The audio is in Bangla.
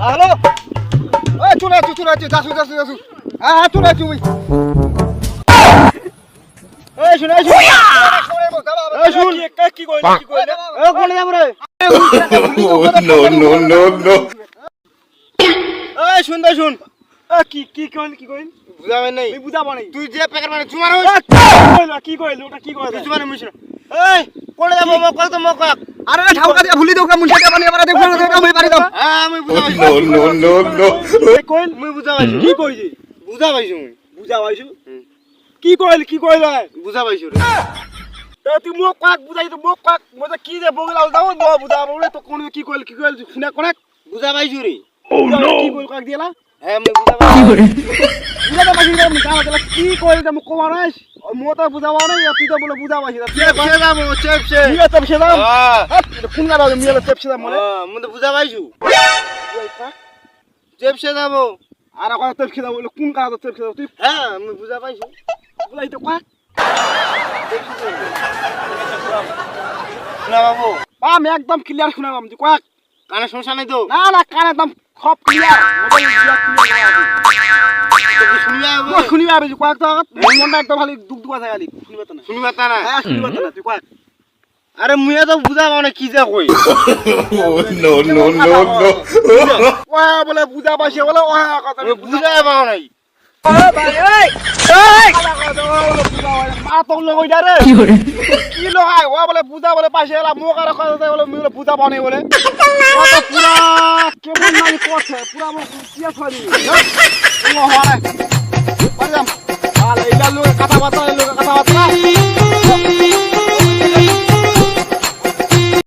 হ্যালো চলে আছি যাসু হ্যাঁ চলে আছি ওই শুনে কি কইলে কোনে যাব রে শুন কি কইল বুঝাবে নাই বুঝাবো নাই তুই যে প্যাকেট মানে চুমার কি কইল ওটা কি কইল চুমার মিছ কোনে যাব মক কল তো মক আরে ঠাউকা দিয়া ভুলি দেও কা মুন্সা পানি আবার দেখ আমি পারি দাও আমি বুঝাই নো কইল মুই বুঝাবাইছি কি কইছি বুঝাবাইছি কি কইল বুঝাবাইছি রে তো তুই মক কাক বুঝাই তো মক কাক মজা কি যে বগলাল দাও নো বুঝাবো রে তো কোন কি কইল শুনে কোনে বুঝাবাইছি রে ও নো কি কইল কাক দিলা হ্যাঁ মুই বুঝাবাইছি কি কইল যে মুক কোমারাস মোটা বুঝাবা না তুই তো বলে বুঝাবাইছি চেপসে দাম চেপসে দাম কোন গাড়া মিলে চেপসে দাম মানে মুই তো বুঝাবাইছি চেপসে দাম আর কত চেপসে দাম বলে কোন গাড়া চেপসে দাম তুই হ্যাঁ মুই বুঝাবাইছি বুঝাই তো কাক শোনা বাবু আমি একদম ক্লিয়ার শোনাবাম তুই কাক কানে সমস্যা নাই তো না কানে একদম খুব ক্লিয়ার শুনিবা আবে কাক তো মনটা একদম খালি দুঃখ আছে খালি শুনিবা না হ্যাঁ শুনিবা না তুই কাক আরে মুইয়া তো বুঝাবা না কি যা কই নো ওয়া বলে বুঝাবাসে বলে ওয়া কথা বুঝাবা নাই ভাই মা তো লগই দারে কি লগাই ও বলে বুঝা বলে পাশে এলা মুখ আর কথা বলে মুই বুঝা বানে বলে ও তো পুরা কেমন নালি করছে পুরা মুখ কি ছড়ি ও হয় পারলাম আলে এটা লোক কথা বাতা